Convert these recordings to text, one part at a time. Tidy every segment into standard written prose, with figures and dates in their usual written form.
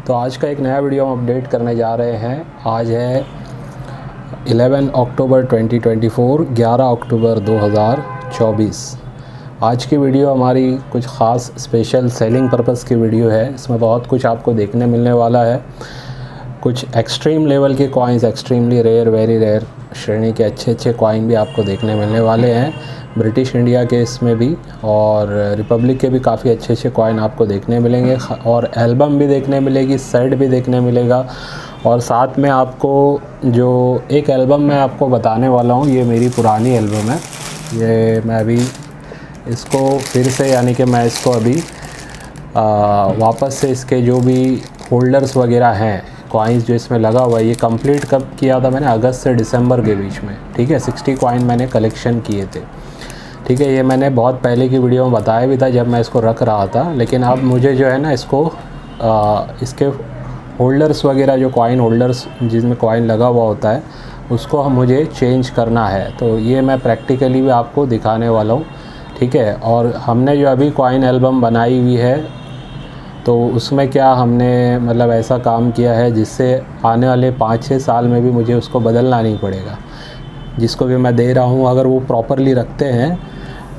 तो आज का एक नया वीडियो हम अपडेट करने जा रहे हैं। आज है 11 अक्टूबर 2024, 11 अक्टूबर 2024। आज की वीडियो हमारी कुछ ख़ास स्पेशल सेलिंग पर्पस की वीडियो है। इसमें बहुत कुछ आपको देखने मिलने वाला है। कुछ एक्सट्रीम लेवल के coins, extremely rare, very rare श्रेणी के अच्छे कॉइन भी आपको देखने मिलने वाले हैं। ब्रिटिश इंडिया के इसमें भी और रिपब्लिक के भी काफ़ी अच्छे कॉइन आपको देखने मिलेंगे और एल्बम भी देखने मिलेगी, सेट भी देखने मिलेगा। और साथ में आपको जो एक एल्बम मैं आपको बताने वाला हूँ, ये मेरी पुरानी एल्बम है। ये मैं अभी इसको फिर से यानी कि मैं इसको अभी वापस से इसके जो भी होल्डर्स वगैरह हैं, कॉइन्स जो इसमें लगा हुआ है, ये कंप्लीट कब किया था मैंने? अगस्त से दिसंबर के बीच में। ठीक है, 60 कॉइन मैंने कलेक्शन किए थे। ठीक है, ये मैंने बहुत पहले की वीडियो में बताया भी था जब मैं इसको रख रहा था। लेकिन अब मुझे जो है ना इसको इसके होल्डर्स वगैरह, जो कॉइन होल्डर्स जिसमें कॉइन लगा हुआ होता है, उसको मुझे चेंज करना है। तो ये मैं प्रैक्टिकली भी आपको दिखाने वाला हूँ। ठीक है, और हमने जो अभी कॉइन एल्बम बनाई हुई है, तो उसमें क्या हमने मतलब ऐसा काम किया है जिससे आने वाले 5-6 साल में भी मुझे उसको बदलना नहीं पड़ेगा। जिसको भी मैं दे रहा हूँ, अगर वो प्रॉपरली रखते हैं,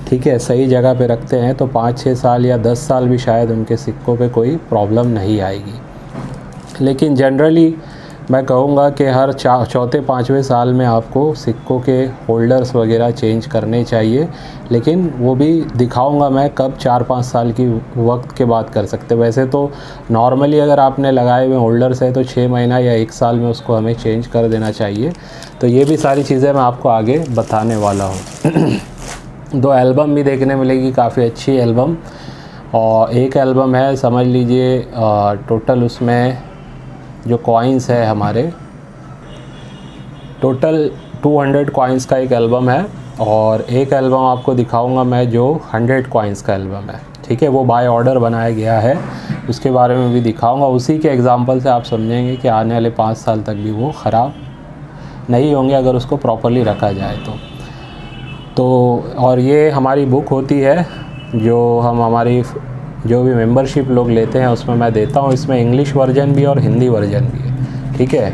ठीक है, सही जगह पे रखते हैं, तो 5-6 साल या 10 साल भी शायद उनके सिक्कों पे कोई प्रॉब्लम नहीं आएगी। लेकिन जनरली मैं कहूँगा कि हर चौथे 5वें साल में आपको सिक्कों के होल्डर्स वगैरह चेंज करने चाहिए। लेकिन वो भी दिखाऊंगा मैं कब 4-5 साल की वक्त के बाद कर सकते। वैसे तो नॉर्मली अगर आपने लगाए हुए होल्डर्स है तो 6 महीना या 1 साल में उसको हमें चेंज कर देना चाहिए। तो ये भी सारी चीज़ें मैं आपको आगे बताने वाला हूँ। 2 एल्बम भी देखने मिलेगी, काफ़ी अच्छी एल्बम। और एक एल्बम है, समझ लीजिए टोटल उसमें जो कॉइन्स है हमारे, टोटल 200 कॉइन्स का एक एल्बम है। और एक एल्बम आपको दिखाऊंगा मैं जो 100 कॉइन्स का एल्बम है। ठीक है, वो बाय ऑर्डर बनाया गया है, उसके बारे में भी दिखाऊंगा। उसी के एग्जांपल से आप समझेंगे कि आने वाले 5 साल तक भी वो ख़राब नहीं होंगे अगर उसको प्रॉपरली रखा जाए तो। और ये हमारी बुक होती है जो हम हमारी जो भी मेंबरशिप लोग लेते हैं उसमें मैं देता हूँ। इसमें इंग्लिश वर्जन भी और हिंदी वर्जन भी है। ठीक है,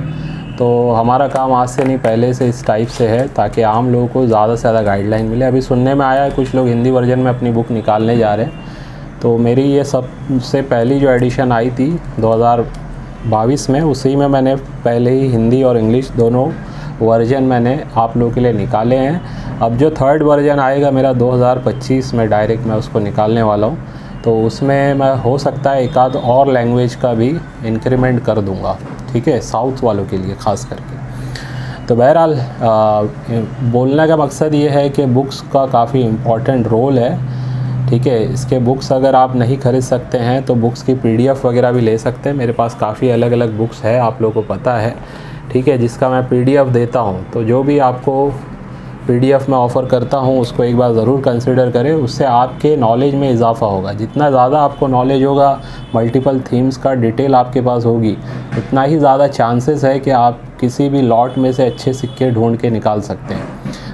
तो हमारा काम आज से नहीं पहले से इस टाइप से है ताकि आम लोगों को ज़्यादा से ज़्यादा गाइडलाइन मिले। अभी सुनने में आया है कुछ लोग हिंदी वर्जन में अपनी बुक निकालने जा रहे हैं। तो मेरी ये सबसे पहली जो एडिशन आई थी 2022 में, उसी में मैंने पहले ही हिंदी और इंग्लिश दोनों वर्जन मैंने आप लोगों के लिए निकाले हैं। अब जो 3rd वर्जन आएगा मेरा 2025 में, डायरेक्ट मैं उसको निकालने वाला हूँ। तो उसमें मैं हो सकता है एक आध और लैंग्वेज का भी इंक्रीमेंट कर दूंगा। ठीक है, साउथ वालों के लिए ख़ास करके। तो बहरहाल बोलने का मकसद ये है कि बुक्स का काफ़ी इम्पॉर्टेंट रोल है। ठीक है, इसके बुक्स अगर आप नहीं ख़रीद सकते हैं तो बुक्स की PDF वगैरह भी ले सकते हैं। मेरे पास काफ़ी अलग अलग बुक्स है, आप लोगों को पता है। ठीक है, जिसका मैं PDF देता हूँ। तो जो भी आपको PDF में ऑफ़र करता हूँ उसको एक बार ज़रूर कंसिडर करें। उससे आपके नॉलेज में इजाफ़ा होगा। जितना ज़्यादा आपको नॉलेज होगा, मल्टीपल थीम्स का डिटेल आपके पास होगी, उतना ही ज़्यादा चांसेस है कि आप किसी भी लॉट में से अच्छे सिक्के ढूंढ के निकाल सकते हैं।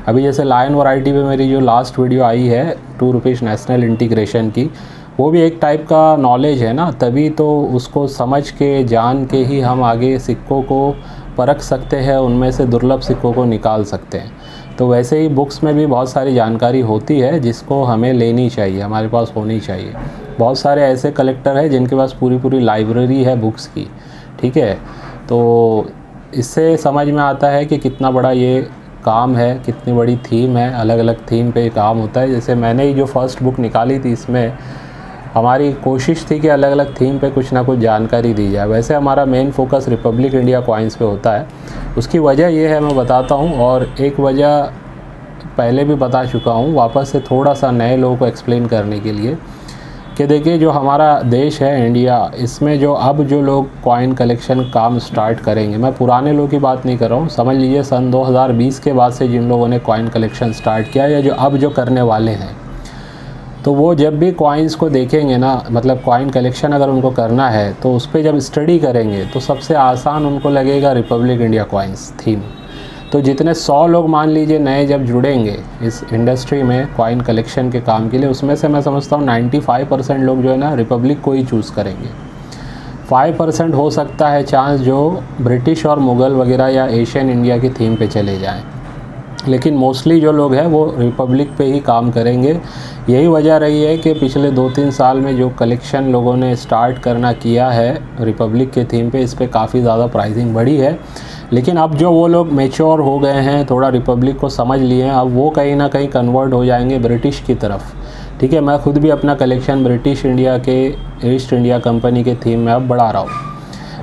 अभी जैसे लायन वैरायटी पे मेरी जो लास्ट वीडियो आई है 2 रुपीज़ नेशनल इंटीग्रेशन की, वो भी एक टाइप का नॉलेज है ना, तभी तो उसको समझ के जान के ही हम आगे सिक्कों को परख सकते हैं, उनमें से दुर्लभ सिक्कों को निकाल सकते हैं। तो वैसे ही बुक्स में भी बहुत सारी जानकारी होती है जिसको हमें लेनी चाहिए, हमारे पास होनी चाहिए। बहुत सारे ऐसे कलेक्टर हैं जिनके पास पूरी लाइब्रेरी है बुक्स की। ठीक है, तो इससे समझ में आता है कि कितना बड़ा ये काम है, कितनी बड़ी थीम है, अलग अलग थीम पे काम होता है। जैसे मैंने ही जो फर्स्ट बुक निकाली थी, इसमें हमारी कोशिश थी कि अलग अलग थीम पे कुछ ना कुछ जानकारी दी जाए। वैसे हमारा main focus Republic India coins पे होता है। उसकी वजह ये है, मैं बताता हूँ, और एक वजह पहले भी बता चुका हूँ, वापस से थोड़ा सा नए लोगों को एक्सप्लेन करने के लिए, कि देखिए जो हमारा देश है इंडिया, इसमें जो अब जो लोग कॉइन कलेक्शन काम स्टार्ट करेंगे, मैं पुराने लोगों की बात नहीं कर रहा हूँ, समझ लीजिए सन 2020 के बाद से जिन लोगों ने कॉइन कलेक्शन स्टार्ट किया या जो अब जो करने वाले हैं, तो वो जब भी कॉइन्स को देखेंगे ना, मतलब कॉइन कलेक्शन अगर उनको करना है तो उस पर जब स्टडी करेंगे तो सबसे आसान उनको लगेगा रिपब्लिक इंडिया कॉइन्स थीम। तो जितने 100 लोग मान लीजिए नए जब जुड़ेंगे इस इंडस्ट्री में कॉइन कलेक्शन के काम के लिए, उसमें से मैं समझता हूँ 95% लोग जो है ना रिपब्लिक को ही चूज़ करेंगे। 5% हो सकता है चांस जो ब्रिटिश और मुग़ल वगैरह या एशियन इंडिया की थीम पे चले जाएं, लेकिन मोस्टली जो लोग हैं वो रिपब्लिक पे ही काम करेंगे। यही वजह रही है कि पिछले 2-3 साल में जो कलेक्शन लोगों ने स्टार्ट करना किया है रिपब्लिक के थीम पे, इस पे काफ़ी ज़्यादा प्राइसिंग बढ़ी है। लेकिन अब जो वो लोग मैच्योर हो गए हैं, थोड़ा रिपब्लिक को समझ लिए हैं, अब वो कहीं ना कहीं कन्वर्ट हो जाएंगे ब्रिटिश की तरफ। ठीक है, मैं खुद भी अपना कलेक्शन ब्रिटिश इंडिया के ईस्ट इंडिया कंपनी के थीम में अब बढ़ा रहा हूँ।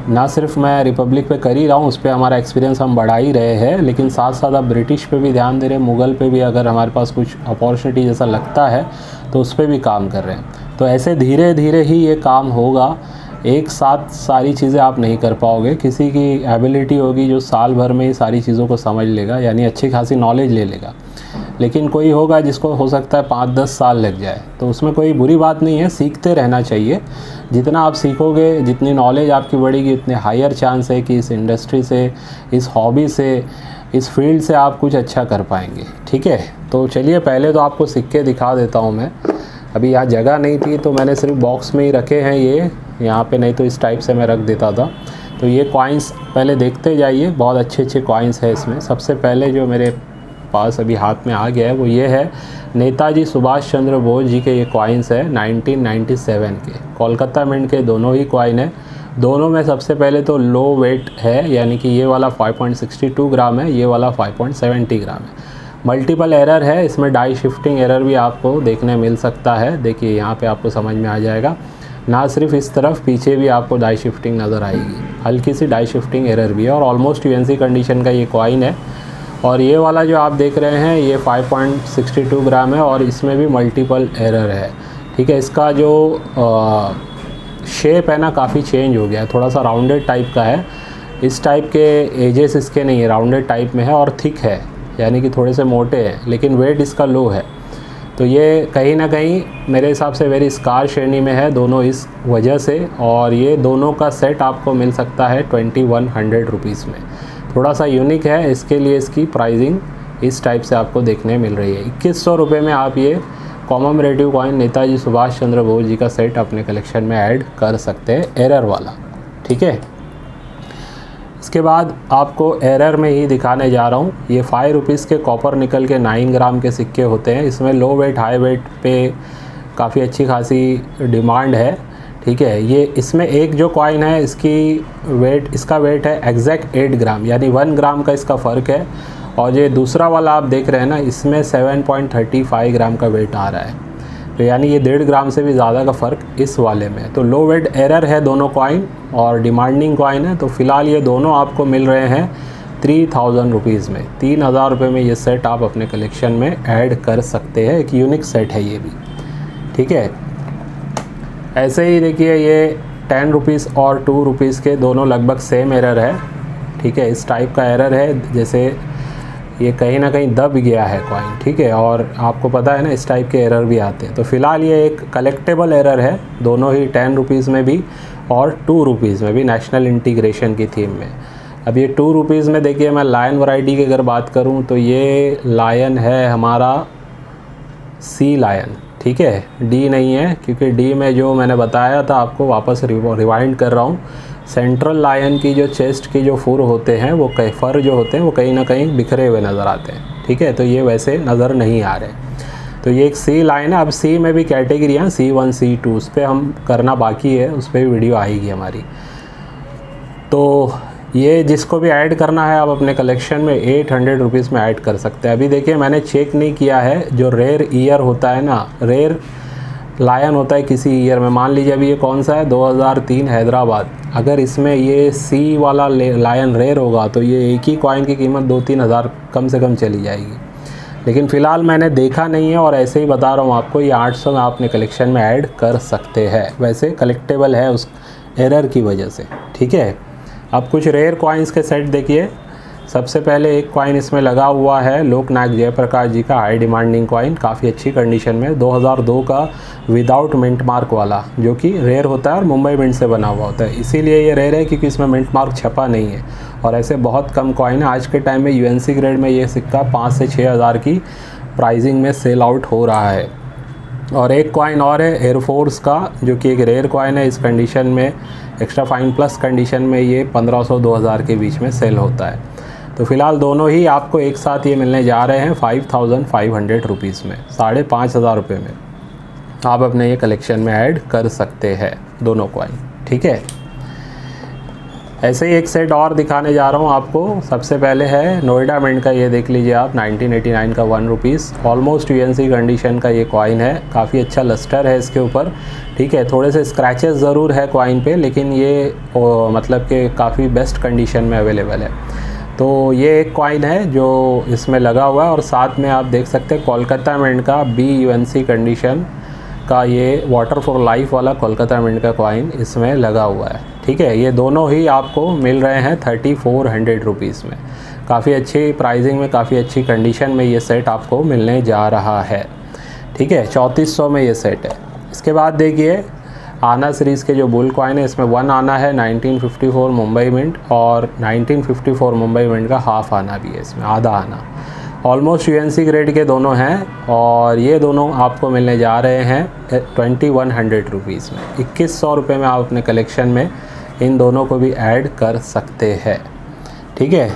ना सिर्फ मैं रिपब्लिक पे कर ही रहा हूँ, उस पर हमारा एक्सपीरियंस हम बढ़ा ही रहे हैं, लेकिन साथ साथ अब ब्रिटिश पे भी ध्यान दे रहे हैं, मुग़ल पे भी अगर हमारे पास कुछ अपॉर्चुनिटी जैसा लगता है तो उस पर भी काम कर रहे हैं। तो ऐसे धीरे धीरे ही ये काम होगा, एक साथ सारी चीज़ें आप नहीं कर पाओगे। किसी की एबिलिटी होगी जो साल भर में ही सारी चीज़ों को समझ लेगा, यानी अच्छी खासी नॉलेज ले लेगा, लेकिन कोई होगा जिसको हो सकता है 5-10 साल लग जाए। तो उसमें कोई बुरी बात नहीं है, सीखते रहना चाहिए। जितना आप सीखोगे, जितनी नॉलेज आपकी बढ़ेगी, उतने हायर चांस है कि इस इंडस्ट्री से, इस हॉबी से, इस फील्ड से आप कुछ अच्छा कर पाएंगे। ठीक है, तो चलिए पहले तो आपको सिक्के दिखा देता हूँ मैं। अभी यहाँ जगह नहीं थी तो मैंने सिर्फ बॉक्स में ही रखे हैं ये यहाँ पे, नहीं तो इस टाइप से मैं रख देता था। तो ये कॉइन्स पहले देखते जाइए, बहुत अच्छे अच्छे कॉइन्स हैं इसमें। सबसे पहले जो मेरे पास अभी हाथ में आ गया है वो ये है, नेताजी सुभाष चंद्र बोस जी के ये कॉइन्स है 1997 के, कोलकाता मिंट के दोनों ही कॉइन है। दोनों में सबसे पहले तो लो वेट है, यानी कि ये वाला 5.62 ग्राम है, ये वाला 5.70 ग्राम है। मल्टीपल एरर है इसमें, डाई शिफ्टिंग एरर भी आपको देखने मिल सकता है। देखिए यहाँ पे आपको समझ में आ जाएगा, ना सिर्फ इस तरफ, पीछे भी आपको डाई शिफ्टिंग नज़र आएगी, हल्की सी डाई शिफ्टिंग एरर भी है, और ऑलमोस्ट यूएनसी कंडीशन का ये कॉइन है। और ये वाला जो आप देख रहे हैं ये 5.62 ग्राम है और इसमें भी मल्टीपल एरर है। ठीक है, इसका जो शेप है ना काफ़ी चेंज हो गया है, थोड़ा सा राउंडेड टाइप का है। इस टाइप के एजेस इसके नहीं है, राउंडेड टाइप में है और थिक है, यानी कि थोड़े से मोटे हैं, लेकिन वेट इसका लो है। तो ये कहीं ना कहीं मेरे हिसाब से वेरी स्कार श्रेणी में है दोनों इस वजह से। और ये दोनों का सेट आपको मिल सकता है 2100 रुपीज़ में, थोड़ा सा यूनिक है, इसके लिए इसकी प्राइसिंग इस टाइप से आपको देखने मिल रही है। 2100 रुपये में आप ये कॉममेमोरेटिव कॉइन नेताजी सुभाष चंद्र बोस जी का सेट अपने कलेक्शन में ऐड कर सकते हैं, एरर वाला। ठीक है, इसके बाद आपको एरर में ही दिखाने जा रहा हूँ, ये 5 रुपीज़ के कॉपर निकल के 9 ग्राम के सिक्के होते हैं। इसमें लो वेट हाई वेट पे काफ़ी अच्छी खासी डिमांड है। ठीक है, ये इसमें एक जो कॉइन है इसका वेट है एग्जैक्ट 8 ग्राम, यानी 1 ग्राम का इसका फ़र्क है। और ये दूसरा वाला आप देख रहे हैं ना, इसमें 7.35 ग्राम का वेट आ रहा है, तो यानी ये 1.5 ग्राम से भी ज़्यादा का फ़र्क इस वाले में। तो लो वेट एरर है दोनों कॉइन और डिमांडिंग कॉइन है। तो फ़िलहाल ये दोनों आपको मिल रहे हैं 3000 रुपीज़ में, 3000 रुपये में ये सेट आप अपने कलेक्शन में ऐड कर सकते हैं। एक यूनिक सेट है ये भी। ठीक है, ऐसे ही देखिए ये 10 रुपीज़ और 2 रुपीज़ के दोनों लगभग सेम एरर है। ठीक है, इस टाइप का एरर है, जैसे ये कहीं ना कहीं दब गया है कॉइन। ठीक है, और आपको पता है ना इस टाइप के एरर भी आते हैं। तो फ़िलहाल ये एक कलेक्टेबल एरर है, दोनों ही 10 रुपीज़ में भी और 2 रुपीज़ में भी, नेशनल इंटीग्रेशन की थीम में। अब ये 2 रुपीज़ में देखिए, मैं लायन वैरायटी की अगर बात करूँ तो ये लायन है हमारा सी लायन। ठीक है, डी नहीं है, क्योंकि डी में जो मैंने बताया था आपको, वापस रिवाइंड कर रहा हूँ, सेंट्रल लायन की जो चेस्ट की जो फुर होते हैं वो फर जो होते हैं वो कहीं ना कहीं बिखरे हुए नज़र आते हैं। ठीक है, तो ये वैसे नज़र नहीं आ रहे। तो ये एक सी लाइन है। अब सी में भी कैटेगरी हैं, C1 C2, उस पर हम करना बाकी है, उस पर भी वीडियो आएगी हमारी। तो ये जिसको भी ऐड करना है आप अपने कलेक्शन में 800 रुपीज़ में ऐड कर सकते हैं। अभी देखिए मैंने चेक नहीं किया है, जो रेयर ईयर होता है ना, रेयर लायन होता है किसी ईयर में, मान लीजिए अभी ये कौन सा है 2003 हैदराबाद, अगर इसमें ये सी वाला लायन रेयर होगा तो ये एक ही कॉइन की कीमत 2-3 हज़ार कम से कम चली जाएगी। लेकिन फ़िलहाल मैंने देखा नहीं है और ऐसे ही बता रहा हूँ आपको, ये 800 में आप अपने कलेक्शन में ऐड कर सकते हैं। वैसे कलेक्टेबल है उस एरर की वजह से। ठीक है, अब कुछ रेयर कॉइन्स के सेट देखिए। सबसे पहले एक कॉइन इसमें लगा हुआ है लोकनायक जयप्रकाश जी का हाई डिमांडिंग कॉइन, काफ़ी अच्छी कंडीशन में, 2002 का विदाउट मिंट मार्क वाला, जो कि रेयर होता है और मुंबई मिंट से बना हुआ होता है। इसीलिए ये रेयर है क्योंकि इसमें मिंट मार्क छपा नहीं है, और ऐसे बहुत कम कॉइन है। आज के टाइम में यूएनसी ग्रेड में ये सिक्का 5 से 6 हज़ार की प्राइसिंग में सेल आउट हो रहा है। और एक कॉइन और है एयरफोर्स का, जो कि एक रेयर कॉइन है। इस कंडीशन में एक्स्ट्रा फाइन प्लस कंडीशन में ये 1500-2000 के बीच में सेल होता है। तो फ़िलहाल दोनों ही आपको एक साथ ये मिलने जा रहे हैं 5500 रुपीज़ में, 5500 रुपये में आप अपने ये कलेक्शन में ऐड कर सकते हैं दोनों कॉइन, ठीक है। ऐसे ही एक सेट और दिखाने जा रहा हूँ आपको। सबसे पहले है नोएडा मिंट का, ये देख लीजिए आप 1989 का 1 रुपीज़, ऑलमोस्ट यूएनसी कंडीशन का ये कॉइन है। काफ़ी अच्छा लस्टर है इसके ऊपर, ठीक है। थोड़े से स्क्रैचेस ज़रूर है कॉइन पे, लेकिन ये मतलब कि काफ़ी बेस्ट कंडीशन में अवेलेबल है। तो ये एक कॉइन है जो इसमें लगा हुआ है, और साथ में आप देख सकते हैं कोलकाता मिंट का BUNC कंडीशन का ये वाटर फॉर लाइफ वाला कोलकाता मिंट का कॉइन इसमें लगा हुआ है, ठीक है। ये दोनों ही आपको मिल रहे हैं 3400 रुपीज़ में। काफ़ी अच्छी प्राइसिंग में, काफ़ी अच्छी कंडीशन में ये सेट आपको मिलने जा रहा है, ठीक है। 3400 में ये सेट है। इसके बाद देखिए आना सीरीज़ के जो बुल कॉइन है, इसमें 1 आना है 1954 मुंबई मिंट, और 1954 मुंबई मिंट का हाफ आना भी है इसमें, आधा आना। ऑलमोस्ट यूएनसी ग्रेड के दोनों हैं, और ये दोनों आपको मिलने जा रहे हैं 2100 रुपीज़ में। 2100 रुपये में आप अपने कलेक्शन में इन दोनों को भी ऐड कर सकते हैं, ठीक है।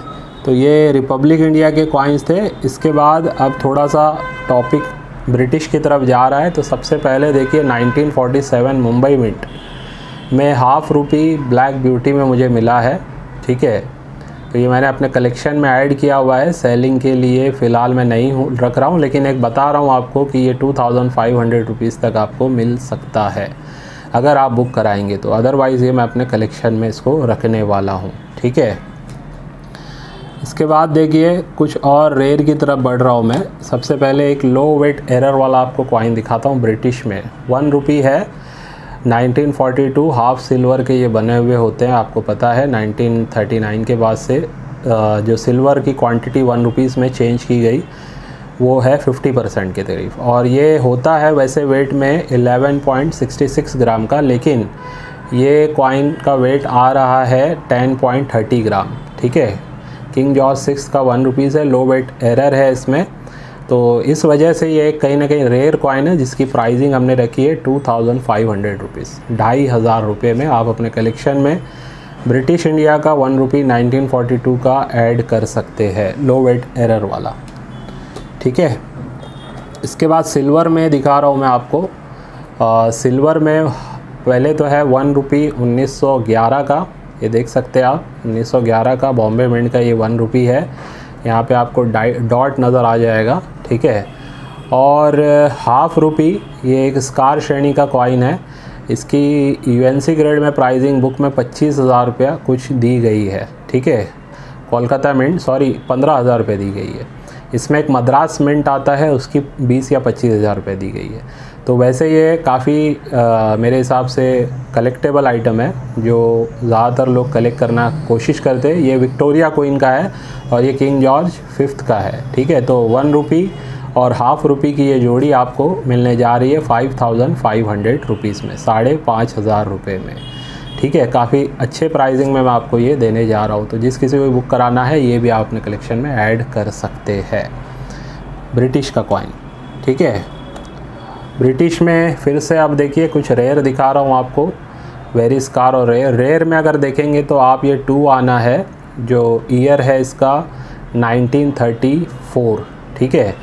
तो ये रिपब्लिक इंडिया के कॉइन्स थे। इसके बाद अब थोड़ा सा टॉपिक ब्रिटिश की तरफ जा रहा है। तो सबसे पहले देखिए 1947 मुंबई मिंट में ₹1/2 ब्लैक ब्यूटी में मुझे मिला है, ठीक है। तो ये मैंने अपने कलेक्शन में ऐड किया हुआ है। सेलिंग के लिए फ़िलहाल मैं नहीं रख रहा हूँ, लेकिन एक बता रहा हूँ आपको कि ये 2500 रुपीज़ तक आपको मिल सकता है अगर आप बुक कराएंगे तो। अदरवाइज़ ये मैं अपने कलेक्शन में इसको रखने वाला हूँ, ठीक है। इसके बाद देखिए कुछ और रेयर की तरफ बढ़ रहा हूँ मैं। सबसे पहले एक लो वेट एरर वाला आपको कॉइन दिखाता हूँ ब्रिटिश में। 1 रुपी है, 1942 हाफ सिल्वर के ये बने हुए होते हैं। आपको पता है 1939 के बाद से जो सिल्वर की क्वांटिटी 1 रुपीज़ में चेंज की गई वो है 50% के करीब, और ये होता है वैसे वेट में 11.66 ग्राम का, लेकिन ये कॉइन का वेट आ रहा है 10.30 ग्राम, ठीक है। किंग जॉर्ज 6 का 1 रुपीज़ है, लो वेट एरर है इसमें। तो इस वजह से ये कहीं ना कहीं रेयर कॉइन है, जिसकी प्राइसिंग हमने रखी है 2500 रुपीज़, 2500 रुपये में आप अपने कलेक्शन में ब्रिटिश इंडिया का 1 रुपी 1942 का ऐड कर सकते हैं, लो वेट एरर वाला, ठीक है। इसके बाद सिल्वर में दिखा रहा हूँ मैं आपको। सिल्वर में पहले तो है 1 रुपी 1911 का, ये देख सकते हैं आप 1911 का बॉम्बे मिंट का ये 1 रुपी है। यहाँ पे आपको डॉट नज़र आ जाएगा, ठीक है। और ₹1/2 ये एक स्कार श्रेणी का कॉइन है। इसकी यूएनसी ग्रेड में प्राइसिंग बुक में 25,000 रुपया कुछ दी गई है, ठीक है। कोलकाता मिंट 15,000 रुपये दी गई है। इसमें एक मद्रास मिंट आता है, उसकी 20 या 25,000 रुपये दी गई है। तो वैसे ये काफ़ी मेरे हिसाब से कलेक्टेबल आइटम है, जो ज़्यादातर लोग कलेक्ट करना कोशिश करते हैं। ये विक्टोरिया क्वीन का है, और ये किंग जॉर्ज 5th का है, ठीक है। तो 1 रुपी और ₹1/2 की ये जोड़ी आपको मिलने जा रही है 5500 रुपीज़ में, 5500 रुपये में, ठीक है। काफ़ी अच्छे प्राइसिंग में मैं आपको ये देने जा रहा हूँ। तो जिस किसी को बुक कराना है ये भी आप अपने कलेक्शन में ऐड कर सकते हैं। ब्रिटिश का कॉइन, ठीक है। ब्रिटिश में फिर से आप देखिए कुछ रेयर दिखा रहा हूँ आपको, वेरी स्कार और रेयर में अगर देखेंगे तो आप ये 2 आना है, जो ईयर है इसका 1934, ठीक है।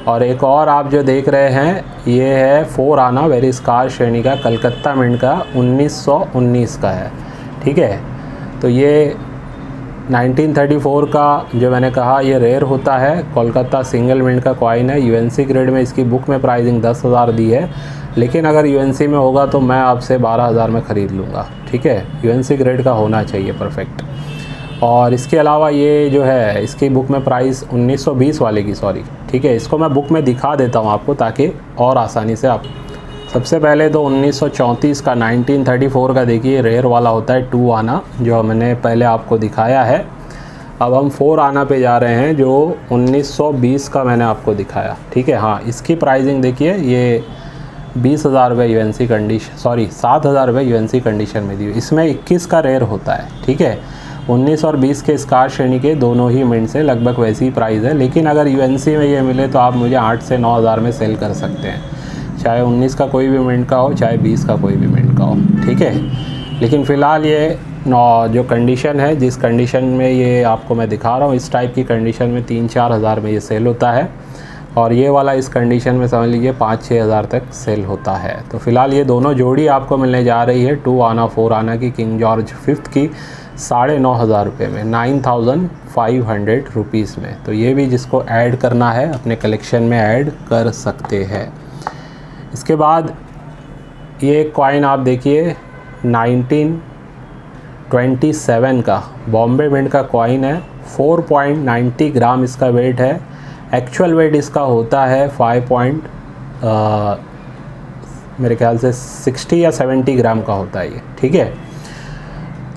और एक और आप जो देख रहे हैं ये है 4 आना, वेरी स्कार श्रेणी का कलकत्ता मिंट का 1919 का है, ठीक है। तो ये 1934 का जो मैंने कहा ये रेयर होता है, कोलकाता सिंगल मिंट का कॉइन है। यूएनसी ग्रेड में इसकी बुक में प्राइसिंग 10,000 दी है, लेकिन अगर यूएनसी में होगा तो मैं आपसे 12,000 में ख़रीद लूँगा, ठीक है। यूएनसी ग्रेड का होना चाहिए परफेक्ट। और इसके अलावा ये जो है इसकी बुक में प्राइस 1920 वाले की, सॉरी, ठीक है। इसको मैं बुक में दिखा देता हूँ आपको ताकि और आसानी से आप। सबसे पहले तो 1934 का 1934 का देखिए रेयर वाला होता है 2 आना, जो मैंने पहले आपको दिखाया है। अब हम 4 आना पे जा रहे हैं, जो 1920 का मैंने आपको दिखाया, ठीक है। हाँ, इसकी प्राइसिंग देखिए ये 20,000 रुपये यूएनसी कंडीशन, सॉरी 7,000 रुपये यूएनसी कंडीशन में दी। इसमें 21 का रेयर होता है, ठीक है। 19 और 20 के स्कार श्रेणी के दोनों ही मिंट से लगभग वैसी ही प्राइस है, लेकिन अगर यूएनसी में ये मिले तो आप मुझे 8 से 9,000 में सेल कर सकते हैं। चाहे 19 का कोई भी मिनट का हो, चाहे 20 का कोई भी मिनट का हो, ठीक है। लेकिन फ़िलहाल ये जो कंडीशन है, जिस कंडीशन में ये आपको मैं दिखा रहा हूँ, इस टाइप की कंडीशन में 3-4 हज़ार में ये सेल होता है, और ये वाला इस कंडीशन में समझ लीजिए 5-6 हज़ार तक सेल होता है। तो फ़िलहाल ये दोनों जोड़ी आपको मिलने जा रही है 2 आना 4 आना की किंग जॉर्ज 5th की 9,500 रुपये में, 9,500 रुपीज़ में। तो ये भी जिसको ऐड करना है अपने कलेक्शन में ऐड कर सकते हैं। इसके बाद ये कॉइन आप देखिए 1927 का बॉम्बे मिंट का कॉइन है, 4.90 ग्राम इसका वेट है। एक्चुअल वेट इसका होता है मेरे ख्याल से 60 या 70 ग्राम का होता है ये, ठीक है।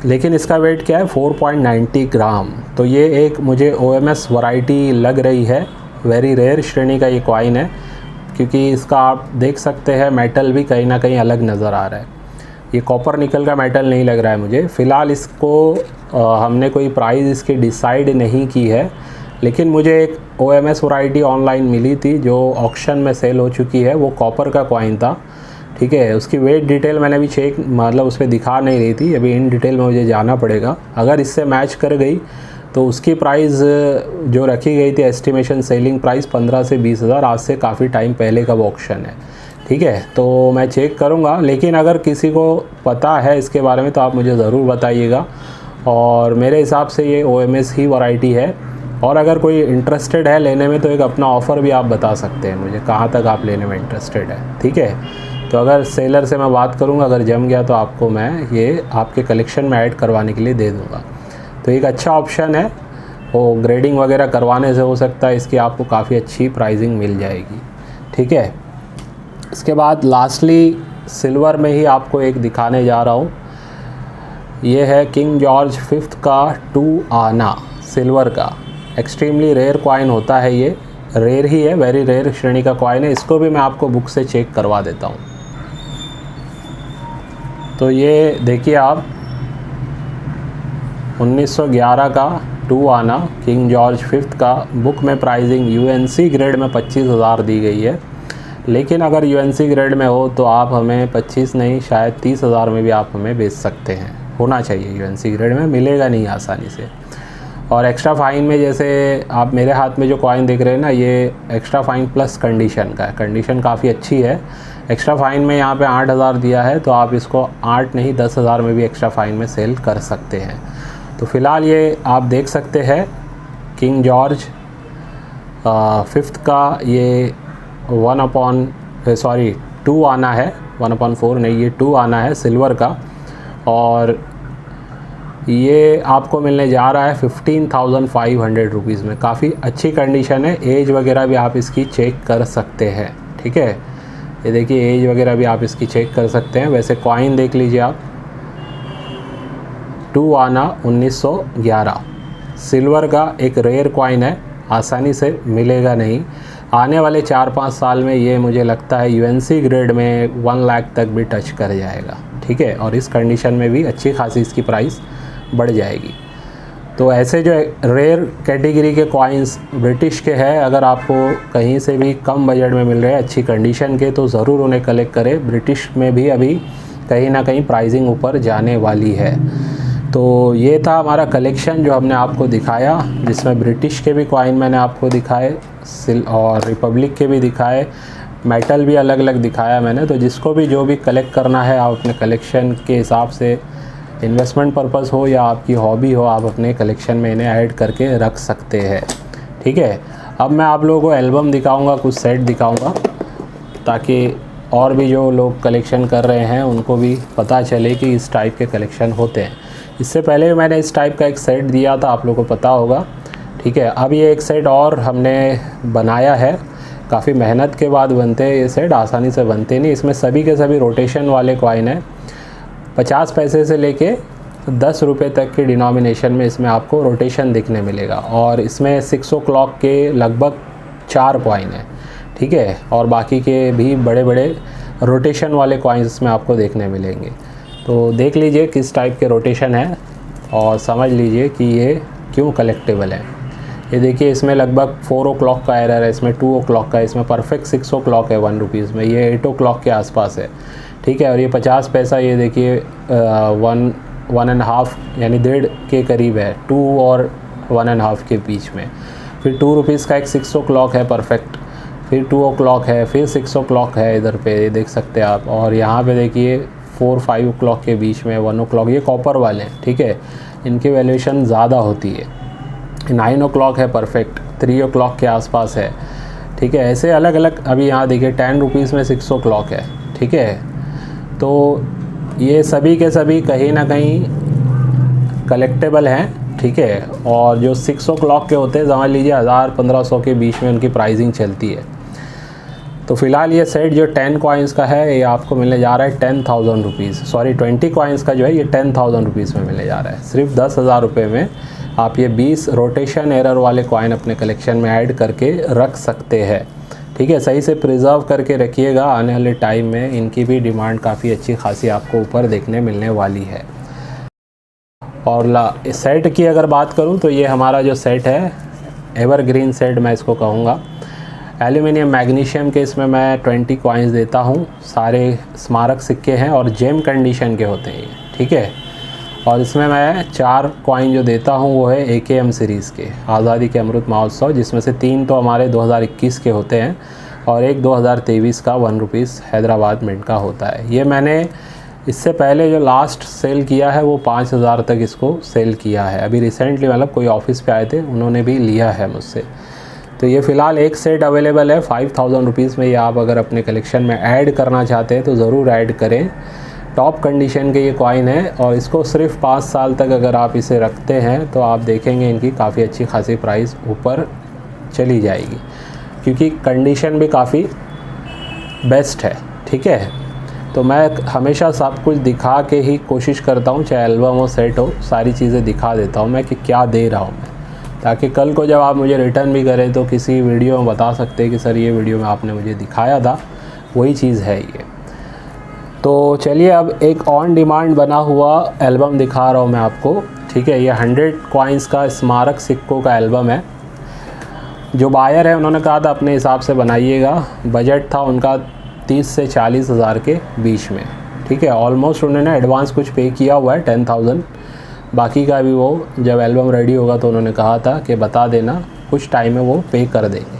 लेकिन इसका वेट क्या है, 4.90 ग्राम। तो ये एक मुझे OMS वैरायटी लग रही है, वेरी रेयर श्रेणी का ये कॉइन है, क्योंकि इसका आप देख सकते हैं मेटल भी कहीं ना कहीं अलग नज़र आ रहा है। ये कॉपर निकल का मेटल नहीं लग रहा है मुझे। फ़िलहाल इसको हमने कोई प्राइस इसकी डिसाइड नहीं की है, लेकिन मुझे एक OMS वैरायटी ऑनलाइन मिली थी जो ऑक्शन में सेल हो चुकी है। वो कॉपर का कॉइन था, ठीक है। उसकी वेट डिटेल मैंने अभी चेक मतलब उस पर दिखा नहीं रही थी, अभी इन डिटेल में मुझे जाना पड़ेगा। अगर इससे मैच कर गई तो उसकी प्राइस जो रखी गई थी एस्टिमेशन सेलिंग प्राइस 15 से 20 हज़ार, आज से काफ़ी टाइम पहले का वो ऑक्शन है, ठीक है। तो मैं चेक करूँगा, लेकिन अगर किसी को पता है इसके बारे में तो आप मुझे ज़रूर बताइएगा। और मेरे हिसाब से ये OMS ही वैरायटी है, और अगर कोई इंटरेस्टेड है लेने में तो एक अपना ऑफ़र भी आप बता सकते हैं मुझे, कहाँ तक आप लेने में इंटरेस्टेड है, ठीक है। तो अगर सेलर से मैं बात करूँगा, अगर जम गया तो आपको मैं ये आपके कलेक्शन में ऐड करवाने के लिए दे दूँगा। तो एक अच्छा ऑप्शन है, वो ग्रेडिंग वगैरह करवाने से हो सकता है इसकी आपको काफ़ी अच्छी प्राइसिंग मिल जाएगी, ठीक है। इसके बाद लास्टली सिल्वर में ही आपको एक दिखाने जा रहा हूँ। ये है किंग जॉर्ज 5th का 2 आना सिल्वर का, एक्सट्रीमली रेयर कॉइन होता है ये, रेयर ही है, वेरी रेयर श्रेणी का कॉइन है। इसको भी मैं आपको बुक से चेक करवा देता हूँ। तो ये देखिए आप 1911 का 2 आना किंग जॉर्ज 5th का, बुक में प्राइसिंग UNC ग्रेड में 25,000 दी गई है। लेकिन अगर UNC ग्रेड में हो तो आप हमें 25 नहीं शायद 30,000 में भी आप हमें बेच सकते हैं, होना चाहिए UNC ग्रेड में, मिलेगा नहीं आसानी से। और एक्स्ट्रा फाइन में जैसे आप मेरे हाथ में जो कॉइन देख रहे हैं ना, ये एक्स्ट्रा फाइन प्लस कंडीशन का है, कंडीशन काफ़ी अच्छी है। एक्स्ट्रा फाइन में यहाँ पे 8,000 दिया है, तो आप इसको 8 नहीं 10,000 में भी एक्स्ट्रा फाइन में सेल कर सकते हैं। तो फ़िलहाल ये आप देख सकते हैं किंग जॉर्ज 5th का ये 2 आना है, 1/4 नहीं, ये 2 आना है सिल्वर का, और ये आपको मिलने जा रहा है 15,500 रुपीज़ में। काफ़ी अच्छी कंडीशन है, एज वगैरह भी आप इसकी चेक कर सकते हैं, ठीक है। ये देखिए एज वगैरह भी आप इसकी चेक कर सकते हैं। वैसे कॉइन देख लीजिए आप, 2 आना 1911 सिल्वर का एक रेयर कॉइन है, आसानी से मिलेगा नहीं। आने वाले 4-5 साल में ये मुझे लगता है UNC ग्रेड में 1 लाख तक भी टच कर जाएगा, ठीक है। और इस कंडीशन में भी अच्छी खासी इसकी प्राइस बढ़ जाएगी। तो ऐसे जो रेयर कैटेगरी के कॉइन्स ब्रिटिश के हैं, अगर आपको कहीं से भी कम बजट में मिल रहे हैं अच्छी कंडीशन के, तो ज़रूर उन्हें कलेक्ट करें। ब्रिटिश में भी अभी कहीं ना कहीं प्राइसिंग ऊपर जाने वाली है। तो ये था हमारा कलेक्शन जो हमने आपको दिखाया, जिसमें ब्रिटिश के भी कॉइन मैंने आपको दिखाए और रिपब्लिक के भी दिखाए, मेटल भी अलग अलग दिखाया मैंने। तो जिसको भी जो भी कलेक्ट करना है आप अपने कलेक्शन के हिसाब से, इन्वेस्टमेंट पर्पस हो या आपकी हॉबी हो, आप अपने कलेक्शन में इन्हें ऐड करके रख सकते हैं, ठीक है। अब मैं आप लोगों को एल्बम दिखाऊंगा, कुछ सेट दिखाऊंगा, ताकि और भी जो लोग कलेक्शन कर रहे हैं उनको भी पता चले कि इस टाइप के कलेक्शन होते हैं। इससे पहले भी मैंने इस टाइप का एक सेट दिया था, आप लोगों को पता होगा, ठीक है। अब ये एक सेट और हमने बनाया है, काफ़ी मेहनत के बाद बनते हैं ये सेट, आसानी से बनते नहीं। इसमें सभी के सभी रोटेशन वाले कॉइन हैं, 50 पैसे से लेके 10 रुपये तक के डिनोमिनेशन में इसमें आपको रोटेशन दिखने मिलेगा। और इसमें 6 o'clock के लगभग 4 कॉइन हैं, ठीक है। और बाकी के भी बड़े बड़े रोटेशन वाले कॉइन्स इसमें आपको देखने मिलेंगे। तो देख लीजिए किस टाइप के रोटेशन है और समझ लीजिए कि ये क्यों कलेक्टेबल है। ये देखिए इसमें लगभग 4 o'clock का एरर है, इसमें 2 o'clock का है, इसमें परफेक्ट 6 o'clock है 1 रुपीज़ में, ये 8 o'clock के आसपास है, ठीक है। और ये 50 पैसा ये देखिए 1.5 यानी 1.5 के करीब है, 2 और 1.5 के बीच में। फिर 2 रुपीज़ का एक 6 o'clock है परफेक्ट, फिर 2 o'clock है, फिर 6 o'clock है इधर पे देख सकते हैं आप। और यहाँ पे देखिए 4-5 o'clock के बीच में 1 o'clock, ये कॉपर वाले हैं, ठीक है, इनकी वैल्यूएशन ज़्यादा होती है। 9 o'clock है परफेक्ट, 3 o'clock के आसपास है, ठीक है। ऐसे अलग अलग, अभी यहाँ देखिए 10 रुपीज़ में 6 o'clock है, ठीक है। तो ये सभी के सभी कहीं ना कहीं कलेक्टेबल हैं, ठीक है। और जो 6 o'clock के होते हैं समझ लीजिए 1000-1500 के बीच में उनकी प्राइसिंग चलती है। तो फ़िलहाल ये सेट जो 10 कॉइन्स का है ये आपको मिलने जा रहा है 10,000 रुपीज़, सॉरी 20 कॉइन्स का जो है ये 10,000 रुपीज़ में मिलने जा रहा है। सिर्फ 10,000 रुपये में आप ये 20 रोटेशन एरर वाले कॉइन अपने कलेक्शन में ऐड करके रख सकते हैं, ठीक है। सही से प्रिजर्व करके रखिएगा, आने वाले टाइम में इनकी भी डिमांड काफ़ी अच्छी खासी आपको ऊपर देखने मिलने वाली है। और सेट की अगर बात करूं तो ये हमारा जो सेट है एवरग्रीन सेट मैं इसको कहूँगा। एल्यूमिनियम मैग्नीशियम के इसमें मैं 20 कॉइन्स देता हूँ, सारे स्मारक सिक्के हैं और जेम कंडीशन के होते हैं ये, ठीक है। और इसमें मैं 4 कॉइन जो देता हूँ वो है AKM सीरीज़ के, आज़ादी के अमृत महोत्सव, जिसमें से 3 तो हमारे 2021 के होते हैं और एक 2023 का 1 रुपीज़ हैदराबाद मिंट का होता है। ये मैंने इससे पहले जो लास्ट सेल किया है वो 5,000 तक इसको सेल किया है। अभी रिसेंटली मतलब कोई ऑफिस पे आए थे, उन्होंने भी लिया है मुझसे। तो ये फ़िलहाल एक सेट अवेलेबल है 5,000 रुपीज़ में। ये आप अगर अपने कलेक्शन में ऐड करना चाहते हैं तो ज़रूर ऐड करें। टॉप कंडीशन के ये कॉइन है और इसको सिर्फ 5 साल तक अगर आप इसे रखते हैं तो आप देखेंगे इनकी काफ़ी अच्छी खासी प्राइस ऊपर चली जाएगी, क्योंकि कंडीशन भी काफ़ी बेस्ट है, ठीक है। तो मैं हमेशा सब कुछ दिखा के ही कोशिश करता हूँ, चाहे एल्बम हो सेट हो, सारी चीज़ें दिखा देता हूँ मैं कि क्या दे रहा हूँ मैं, ताकि कल को जब आप मुझे रिटर्न भी करें तो किसी वीडियो में बता सकते हैं कि सर ये वीडियो में आपने मुझे दिखाया था, वही चीज़ है ये। तो चलिए अब एक ऑन डिमांड बना हुआ एल्बम दिखा रहा हूँ मैं आपको, ठीक है। ये 100 कॉइन्स का स्मारक सिक्कों का एल्बम है। जो बायर है उन्होंने कहा था अपने हिसाब से बनाइएगा, बजट था उनका 30 से 40 हज़ार के बीच में, ठीक है। ऑलमोस्ट उन्होंने एडवांस कुछ पे किया हुआ है 10,000, बाकी का भी वो जब एल्बम रेडी होगा तो उन्होंने कहा था कि बता देना, कुछ टाइम में वो पे कर देंगे।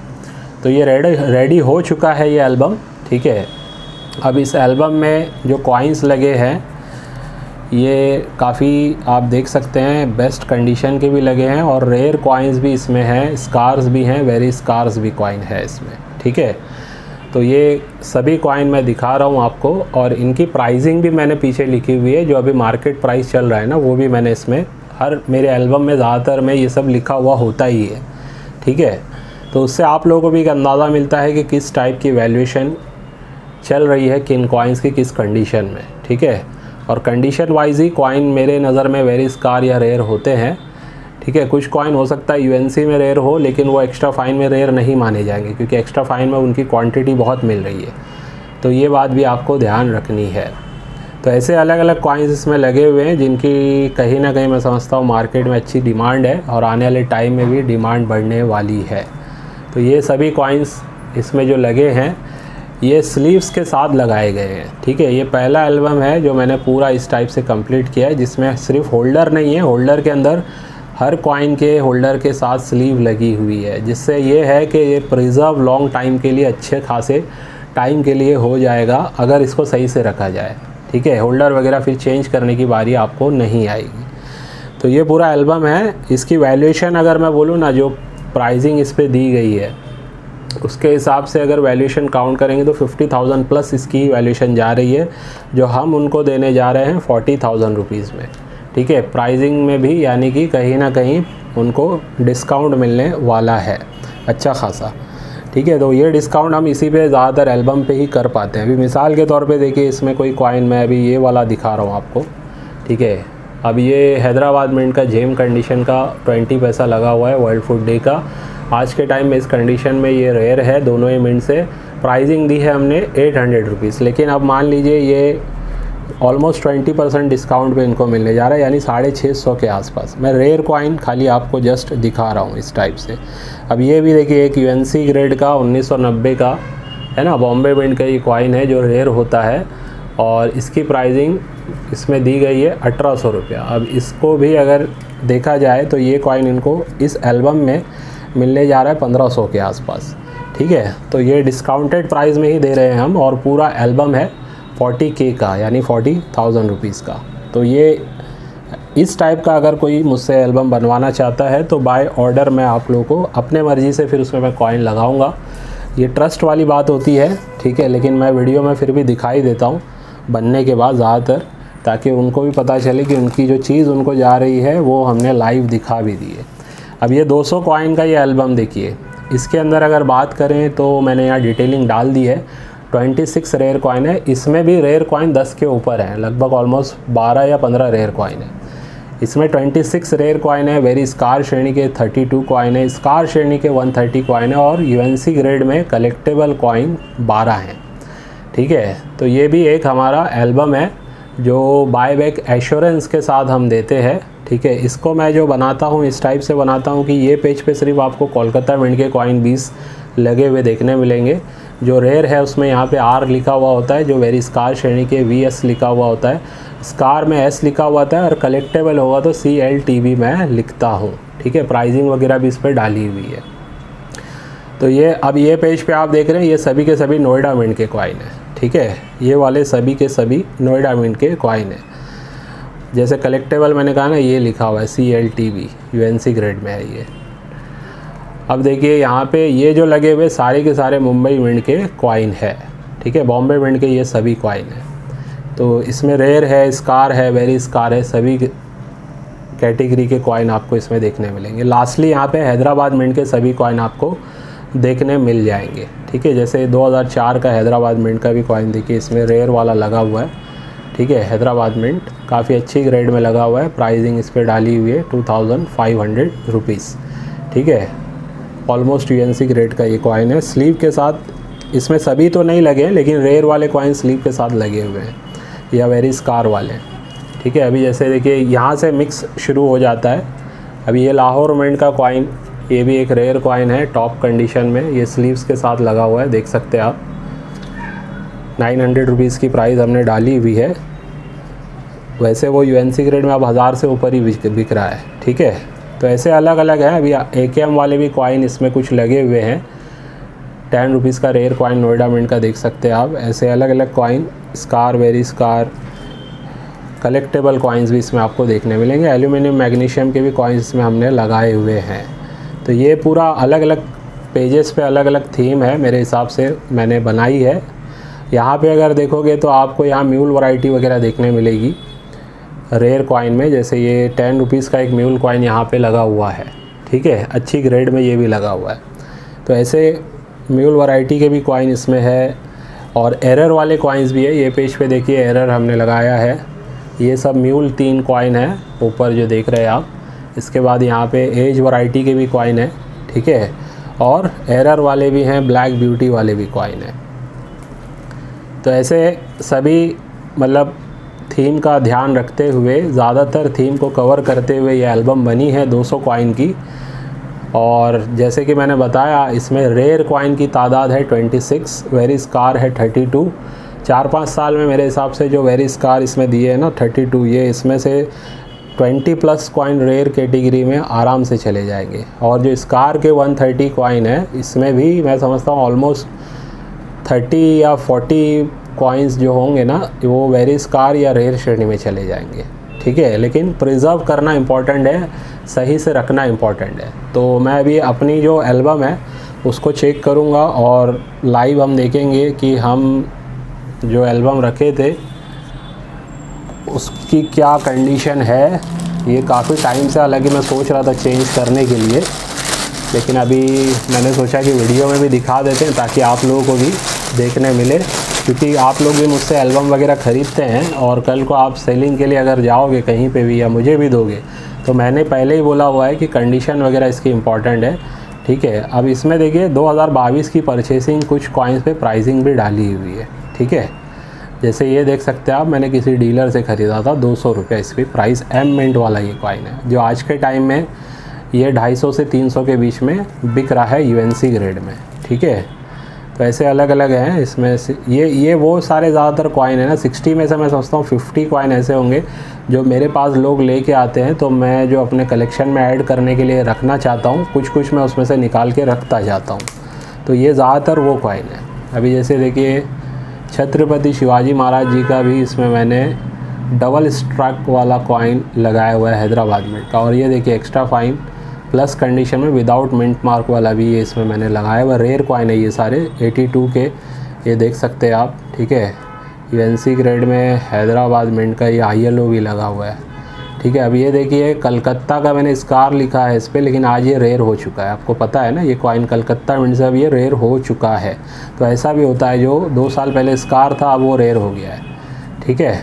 तो ये रेडी हो चुका है ये एल्बम, ठीक है। अब इस एल्बम में जो कॉइन्स लगे हैं ये काफ़ी आप देख सकते हैं बेस्ट कंडीशन के भी लगे हैं और रेयर कॉइन्स भी इसमें हैं, स्कार्स भी हैं, वेरी स्कार्स भी कॉइन है इसमें, ठीक है। तो ये सभी कॉइन मैं दिखा रहा हूँ आपको और इनकी प्राइसिंग भी मैंने पीछे लिखी हुई है, जो अभी मार्केट प्राइस चल रहा है ना वो भी मैंने इसमें, हर मेरे एल्बम में ज़्यादातर में ये सब लिखा हुआ होता ही है, ठीक है। तो उससे आप लोगों को भी एक अंदाज़ा मिलता है कि किस टाइप की वैल्यूएशन चल रही है किन कॉइन्स की किस कंडीशन में, ठीक है। और कंडीशन वाइज ही कॉइन मेरे नज़र में वेरी स्कार या रेयर होते हैं, ठीक है। कुछ कॉइन हो सकता है UNC में रेयर हो, लेकिन वो एक्स्ट्रा फाइन में रेयर नहीं माने जाएंगे, क्योंकि एक्स्ट्रा फाइन में उनकी क्वांटिटी बहुत मिल रही है। तो ये बात भी आपको ध्यान रखनी है। तो ऐसे अलग अलग कॉइन्स इसमें लगे हुए हैं जिनकी कहीं ना कहीं मैं समझता हूँ मार्केट में अच्छी डिमांड है और आने वाले टाइम में भी डिमांड बढ़ने वाली है। तो ये सभी कॉइन्स इसमें जो लगे हैं ये स्लीव्स के साथ लगाए गए हैं, ठीक है। ये पहला एल्बम है जो मैंने पूरा इस टाइप से कंप्लीट किया है, जिसमें सिर्फ होल्डर नहीं है, होल्डर के अंदर हर कॉइन के होल्डर के साथ स्लीव लगी हुई है, जिससे ये है कि ये प्रिजर्व लॉन्ग टाइम के लिए, अच्छे खासे टाइम के लिए हो जाएगा अगर इसको सही से रखा जाए, ठीक है। होल्डर वगैरह फिर चेंज करने की बारी आपको नहीं आएगी। तो ये पूरा एल्बम है। इसकी वैल्यूएशन अगर मैं बोलूँ ना, जो प्राइसिंग इस पर दी गई है उसके हिसाब से अगर वैल्यूएशन काउंट करेंगे तो 50,000 प्लस इसकी वैल्यूएशन जा रही है, जो हम उनको देने जा रहे हैं 40,000 रुपीज़ में, ठीक है। प्राइसिंग में भी यानी कि कहीं ना कहीं उनको डिस्काउंट मिलने वाला है अच्छा खासा, ठीक है। तो ये डिस्काउंट हम इसी पे ज़्यादातर एल्बम पे ही कर पाते हैं। अभी मिसाल के तौर पे देखिए इसमें कोई कॉइन मैं अभी ये वाला दिखा रहा हूँ आपको, ठीक है। अब ये हैदराबाद मिंट का जेम कंडीशन का 20 पैसा लगा हुआ है वर्ल्ड फूड डे का। आज के टाइम में इस कंडीशन में ये रेयर है, दोनों ही मिंट से। प्राइसिंग दी है हमने 800 रुपीज़, लेकिन अब मान लीजिए ये ऑलमोस्ट 20% डिस्काउंट पे इनको मिलने जा रहा है, यानी 650 के आसपास। मैं रेयर कॉइन खाली आपको जस्ट दिखा रहा हूँ इस टाइप से। अब ये भी देखिए एक यूएनसी ग्रेड का 1990 का है ना, बॉम्बे मिंट का ये कॉइन है जो रेयर होता है, और इसकी प्राइसिंग इसमें दी गई है 1800 रुपया। अब इसको भी अगर देखा जाए तो ये कॉइन इनको इस एल्बम में मिलने जा रहा है 1500 के आसपास, ठीक है। तो ये डिस्काउंटेड प्राइस में ही दे रहे हैं हम, और पूरा एल्बम है 40K का, यानी 40,000 रुपीज़ का। तो ये इस टाइप का अगर कोई मुझसे एल्बम बनवाना चाहता है तो बाय ऑर्डर मैं आप लोगों को अपने मर्ज़ी से फिर उसमें मैं कॉइन लगाऊंगा। ये ट्रस्ट वाली बात होती है, ठीक है, लेकिन मैं वीडियो में फिर भी दिखाई देता हूँ बनने के बाद ज़्यादातर, ताकि उनको भी पता चले कि उनकी जो चीज़ उनको जा रही है वो हमने लाइव दिखा भी दी है। अब ये 200 कॉइन का ये एल्बम देखिए, इसके अंदर अगर बात करें तो मैंने यहाँ डिटेलिंग डाल दी है। 26 रेयर कॉइन है, इसमें भी रेयर कॉइन 10 के ऊपर है, लगभग ऑलमोस्ट 12 या 15 रेयर कॉइन है। इसमें 26 रेयर कॉइन है, वेरी स्कार श्रेणी के 32 कॉइन है, स्कार श्रेणी के 130 कॉइन है, और यूएनसी ग्रेड में कलेक्टेबल कॉइन 12 हैं, ठीक है। तो ये भी एक हमारा एल्बम है जो बायबैक एश्योरेंस के साथ हम देते हैं, ठीक है। इसको मैं जो बनाता हूँ इस टाइप से बनाता हूँ कि ये पेज पे सिर्फ आपको कोलकाता मिंट के कॉइन 20 लगे हुए देखने मिलेंगे। जो रेयर है उसमें यहाँ पे R लिखा हुआ होता है, जो वेरी स्कार श्रेणी के VS लिखा हुआ होता है, स्कार में S लिखा हुआ होता है, और कलेक्टेबल होगा तो CLTB मैं लिखता हूँ, ठीक है। प्राइसिंग वगैरह भी इस पर डाली हुई है। तो ये अब ये पेज पे आप देख रहे हैं, ये सभी के सभी नोएडा मिंट के कॉइन है, ठीक है। ये वाले सभी के सभी नोएडा मिंट के कॉइन है। जैसे कलेक्टेबल मैंने कहा ना, ये लिखा हुआ है CLTB, यूएनसी ग्रेड में है ये। अब देखिए यहाँ पे ये जो लगे हुए सारे के सारे मुंबई मिंट के कॉइन है, ठीक है। बॉम्बे मिंट के ये सभी कॉइन है। तो इसमें रेयर है, स्कार है, वेरी स्कार है, सभी कैटेगरी के कॉइन आपको इसमें देखने मिलेंगे। लास्टली यहाँ पे हैदराबाद मिंट के सभी कॉइन आपको देखने मिल जाएंगे, ठीक है। जैसे 2004 का हैदराबाद मिंट का भी कॉइन देखिए, इसमें रेयर वाला लगा हुआ है, ठीक है। हैदराबाद मिंट काफ़ी अच्छी ग्रेड में लगा हुआ है, प्राइसिंग इस पर डाली हुई है 2500 रुपीज़, ठीक है। ऑलमोस्ट यूएनसी ग्रेड का ये कॉइन है, स्लीव के साथ। इसमें सभी तो नहीं लगे हैं, लेकिन रेयर वाले कॉइन स्लीव के साथ लगे हुए हैं, या वेरी स्कार वाले, ठीक है। अभी जैसे देखिए यहाँ से मिक्स शुरू हो जाता है। अभी ये लाहौर मिंट का कॉइन, ये भी एक रेयर कॉइन है, टॉप कंडीशन में, ये स्लीव्स के साथ लगा हुआ है, देख सकते हैं आप। 900 रुपीज़ की प्राइस हमने डाली हुई है। वैसे वो यूएनसी ग्रेड में अब 1000 से ऊपर ही बिक रहा है, ठीक है। तो ऐसे अलग अलग हैं। अभी AKM वाले भी कॉइन इसमें कुछ लगे हुए हैं, 10 रुपीज़ का रेयर कॉइन नोएडा मिंट का देख सकते हैं आप। ऐसे अलग अलग coin, scar, very scar, collectable coins भी इसमें आपको देखने मिलेंगे। एल्यूमिनियम मैग्नीशियम के भी कॉइन्स इसमें हमने लगाए हुए हैं। तो ये पूरा अलग अलग पेजेस पे अलग अलग थीम है, मेरे हिसाब से मैंने बनाई है। यहाँ पे अगर देखोगे तो आपको यहाँ म्यूल वैरायटी वगैरह देखने मिलेगी रेयर कॉइन में। जैसे ये 10 रुपीज़ का एक म्यूल कॉइन यहाँ पे लगा हुआ है, ठीक है, अच्छी ग्रेड में ये भी लगा हुआ है। तो ऐसे म्यूल वैरायटी के भी कॉइन इसमें है, और एरर वाले कॉइन्स भी है। ये पेज पे देखिए एरर हमने लगाया है, ये सब म्यूल 3 कॉइन है ऊपर जो देख रहे हैं आप। इसके बाद यहाँ पे एज वैरायटी के भी कॉइन है, ठीक है, और एरर वाले भी हैं, ब्लैक ब्यूटी वाले भी कॉइन है। तो ऐसे सभी मतलब थीम का ध्यान रखते हुए, ज़्यादातर थीम को कवर करते हुए ये एल्बम बनी है 200 कॉइन की। और जैसे कि मैंने बताया, इसमें रेयर कॉइन की तादाद है 26, वेरी स्कार है 32। 4-5 साल में मेरे हिसाब से जो वेरी स्कार इसमें दिए हैं ना 32, ये इसमें से 20+ कॉइन रेयर कैटेगरी में आराम से चले जाएंगे। और जो स्कार के 130 कॉइन है, इसमें भी मैं समझता हूँ ऑलमोस्ट 30 या 40 कॉइन्स जो होंगे ना, वो वेरी स्कार या रेयर श्रेणी में चले जाएंगे, ठीक है। लेकिन प्रिजर्व करना इम्पॉर्टेंट है, सही से रखना इम्पॉर्टेंट है। तो मैं अभी अपनी जो एल्बम है उसको चेक करूँगा, और लाइव हम देखेंगे कि हम जो एल्बम रखे थे उसकी क्या कंडीशन है। ये काफ़ी टाइम से हालांकि मैं सोच रहा था चेंज करने के लिए, लेकिन अभी मैंने सोचा कि वीडियो में भी दिखा देते हैं ताकि आप लोगों को भी देखने मिले, क्योंकि आप लोग भी मुझसे एल्बम वगैरह ख़रीदते हैं, और कल को आप सेलिंग के लिए अगर जाओगे कहीं पे भी या मुझे भी दोगे, तो मैंने पहले ही बोला हुआ है कि कंडीशन वगैरह इसकी इम्पॉर्टेंट है, ठीक है। अब इसमें देखिए 2022 की परचेसिंग कुछ कॉइन्स पे प्राइसिंग भी डाली हुई है, ठीक है। जैसे ये देख सकते हैं आप, मैंने किसी डीलर से ख़रीदा था 200 रुपये इसकी प्राइस। एम मिंट वाला ये कॉइन है जो आज के टाइम में ये 250 से 300 के बीच में बिक रहा है यूएनसी ग्रेड में, ठीक है। तो ऐसे अलग अलग हैं इसमें से ये वो सारे ज़्यादातर कॉइन है ना, 60 में से मैं समझता हूँ 50 कॉइन ऐसे होंगे जो मेरे पास लोग लेके आते हैं, तो मैं जो अपने कलेक्शन में ऐड करने के लिए रखना चाहता हूँ, कुछ कुछ मैं उसमें से निकाल के रखता जाता हूँ। तो ये ज़्यादातर वो कॉइन है। अभी जैसे देखिए छत्रपति शिवाजी महाराज जी का भी इसमें मैंने डबल स्ट्रक वाला कॉइन लगाया हुआ है हैदराबाद मिंट का, और ये देखिए एक्स्ट्रा फाइन प्लस कंडीशन में विदाउट मिंट मार्क वाला भी ये इसमें मैंने लगाया हुआ। रेयर कॉइन है ये सारे 82 के, ये देख सकते हैं आप, ठीक है। यूएनसी ग्रेड में हैदराबाद मिंट का ये ILO भी लगा हुआ है, ठीक है। अब ये देखिए कलकत्ता का मैंने स्कार लिखा है इस पर, लेकिन आज ये रेयर हो चुका है, आपको पता है ना। ये कॉइन कलकत्ता मिंट से अब ये रेयर हो चुका है। तो ऐसा भी होता है, जो 2 साल पहले स्कार था अब वो रेयर हो गया है, ठीक है।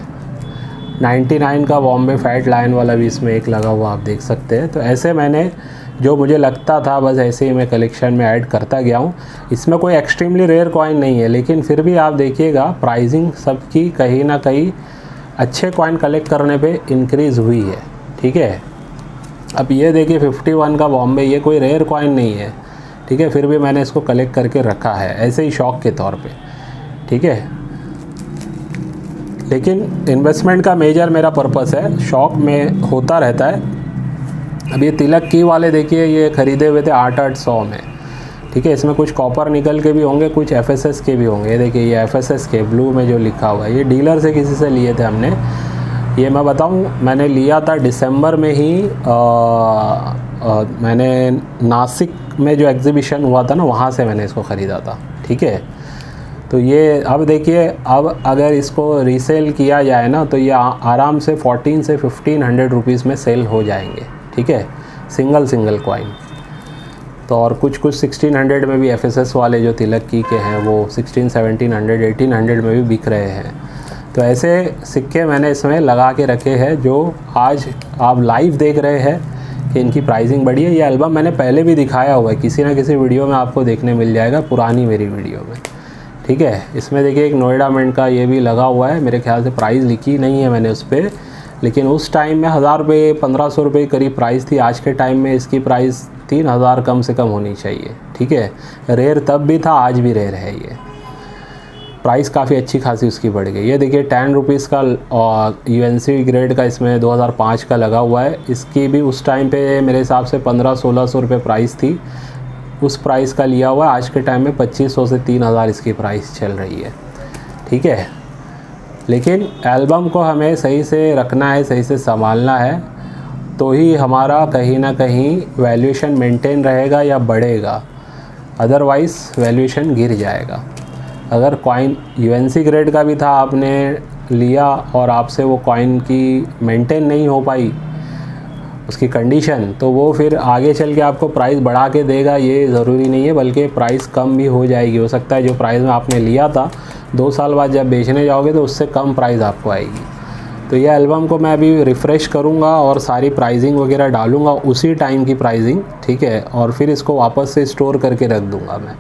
99 का बॉम्बे फैट लाइन वाला भी इसमें एक लगा हुआ आप देख सकते हैं। तो ऐसे मैंने जो मुझे लगता था बस ऐसे ही मैं कलेक्शन में ऐड करता गया हूँ। इसमें कोई एक्सट्रीमली रेयर कॉइन नहीं है, लेकिन फिर भी आप देखिएगा प्राइसिंग सबकी कहीं ना कहीं अच्छे कॉइन कलेक्ट करने पे इंक्रीज़ हुई है, ठीक है। अब ये देखिए 51 का बॉम्बे, ये कोई रेयर कॉइन नहीं है, ठीक है, फिर भी मैंने इसको कलेक्ट करके रखा है ऐसे ही शौक़ के तौर पे, ठीक है। लेकिन इन्वेस्टमेंट का मेजर मेरा पर्पस है, शौक़ में होता रहता है। अब ये तिलक की वाले देखिए ये ख़रीदे हुए थे 800 में, ठीक है। इसमें कुछ कॉपर निकल के भी होंगे, कुछ FSS के भी होंगे। ये देखिए ये FSS के ब्लू में जो लिखा हुआ है, ये डीलर से किसी से लिए थे हमने। ये मैं बताऊं, मैंने लिया था दिसंबर में ही। मैंने नासिक में जो एग्ज़िबिशन हुआ था ना, वहाँ से मैंने इसको ख़रीदा था, ठीक है। तो ये अब देखिए, अब अगर इसको रीसेल किया जाए ना तो ये आराम से 14 से 1500 रुपीज़ में सेल हो जाएंगे, ठीक है, सिंगल कॉइन। तो और कुछ 1600 में भी FSS वाले जो तिलक की के हैं वो 1600, 1700, 1800 में भी बिक रहे हैं। तो ऐसे सिक्के मैंने इसमें लगा के रखे हैं जो आज आप लाइव देख रहे हैं कि इनकी प्राइसिंग बढ़ी है। ये एल्बम मैंने पहले भी दिखाया हुआ है, किसी ना किसी वीडियो में आपको देखने मिल जाएगा, पुरानी मेरी वीडियो में, ठीक है। इसमें देखिए एक नोएडा मिंट का ये भी लगा हुआ है, मेरे ख्याल से प्राइस लिखी नहीं है मैंने उस पर, लेकिन उस टाइम में 1000 रुपये 1500 रुपये करीब प्राइस थी। आज के टाइम में इसकी प्राइस 3000 कम से कम होनी चाहिए, ठीक है। रेयर तब भी था, आज भी रेयर है। ये प्राइस काफ़ी अच्छी खासी उसकी बढ़ गई। ये देखिए 10 रुपीज़ का यूएनसी ग्रेड का इसमें 2005 का लगा हुआ है। इसकी भी उस टाइम पे मेरे हिसाब से 1500-1600 रुपये प्राइस थी, उस प्राइस का लिया हुआ। आज के टाइम में 2500 से 3000 इसकी प्राइस चल रही है, ठीक है। लेकिन एल्बम को हमें सही से रखना है, सही से संभालना है, तो ही हमारा कहीं ना कहीं वैल्यूएशन मेंटेन रहेगा या बढ़ेगा, अदरवाइज़ वैल्यूएशन गिर जाएगा। अगर कॉइन यूएनसी ग्रेड का भी था, आपने लिया और आपसे वो कॉइन की मेंटेन नहीं हो पाई उसकी कंडीशन, तो वो फिर आगे चल के आपको प्राइस बढ़ा के देगा, ये ज़रूरी नहीं है, बल्कि प्राइस कम भी हो जाएगी। हो सकता है जो प्राइस में आपने लिया था 2 साल बाद जब बेचने जाओगे तो उससे कम प्राइस आपको आएगी। तो ये एल्बम को मैं अभी रिफ़्रेश करूँगा और सारी प्राइसिंग वगैरह डालूँगा उसी टाइम की प्राइसिंग, ठीक है, और फिर इसको वापस से स्टोर करके रख दूँगा मैं।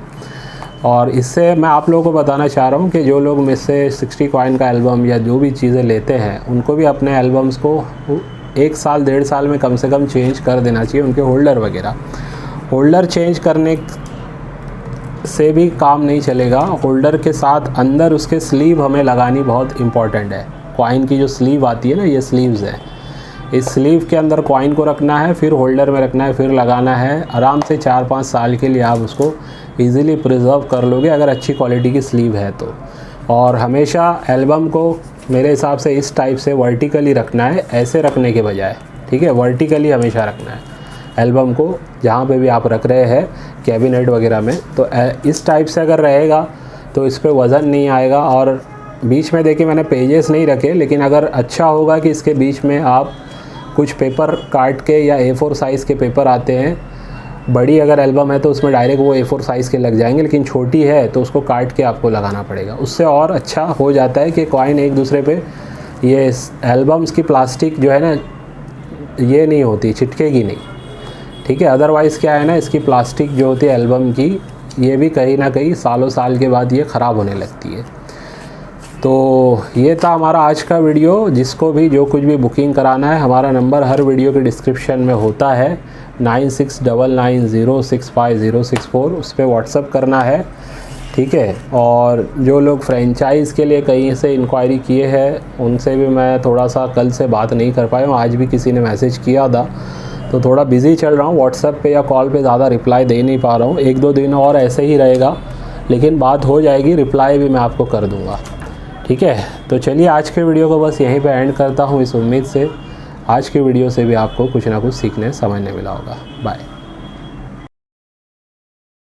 और इससे मैं आप लोगों को बताना चाह रहा हूँ कि जो लोग मुझसे 60 कॉइन का एल्बम या जो भी चीज़ें लेते हैं, उनको भी अपने एल्बम्स को 1 साल 1.5 साल में कम से कम चेंज कर देना चाहिए, उनके होल्डर वगैरह। होल्डर चेंज करने से भी काम नहीं चलेगा, होल्डर के साथ अंदर उसके स्लीव हमें लगानी बहुत इम्पॉर्टेंट है। कॉइन की जो स्लीव आती है ना, ये स्लीव्स है, इस स्लीव के अंदर कॉइन को रखना है, फिर होल्डर में रखना है, फिर लगाना है। आराम से 4-5 साल के लिए आप उसको ईज़िली प्रिजर्व कर लोगे अगर अच्छी क्वालिटी की स्लीव है तो। और हमेशा एल्बम को मेरे हिसाब से इस टाइप से वर्टिकली रखना है, ऐसे रखने के बजाय, ठीक है, वर्टिकली हमेशा रखना है एल्बम को, जहाँ पे भी आप रख रहे हैं कैबिनेट वगैरह में। तो इस टाइप से अगर रहेगा तो इस पर वज़न नहीं आएगा। और बीच में देखिए मैंने पेजेस नहीं रखे, लेकिन अगर अच्छा होगा कि इसके बीच में आप कुछ पेपर काट के, या A4 साइज़ के पेपर आते हैं, बड़ी अगर एल्बम है तो उसमें डायरेक्ट वो A4 साइज़ के लग जाएंगे, लेकिन छोटी है तो उसको काट के आपको लगाना पड़ेगा। उससे और अच्छा हो जाता है कि कॉइन एक दूसरे पे, ये एल्बम्स की प्लास्टिक जो है ना, ये नहीं होती, चिटकेगी नहीं, ठीक है। अदरवाइज़ क्या है ना, इसकी प्लास्टिक जो होती है एल्बम की, ये भी कहीं ना कहीं सालों साल के बाद ये ख़राब होने लगती है। तो ये था हमारा आज का वीडियो। जिसको भी जो कुछ भी बुकिंग कराना है, हमारा नंबर हर वीडियो के डिस्क्रिप्शन में होता है 9699065064, उस पर व्हाट्सअप करना है, ठीक है। और जो लोग फ्रेंचाइज़ के लिए कहीं से इंक्वायरी किए हैं उनसे भी मैं थोड़ा सा कल से बात नहीं कर पाया हूँ। आज भी किसी ने मैसेज किया था तो थोड़ा बिज़ी चल रहा हूँ, व्हाट्सएप पे या कॉल पे ज़्यादा रिप्लाई दे नहीं पा रहा हूँ। 1-2 दिन और ऐसे ही रहेगा, लेकिन बात हो जाएगी, रिप्लाई भी मैं आपको कर दूँगा, ठीक है। तो चलिए आज के वीडियो को बस यहीं पे एंड करता हूँ, इस उम्मीद से आज के वीडियो से भी आपको कुछ ना कुछ सीखने समझने मिला होगा। बाय।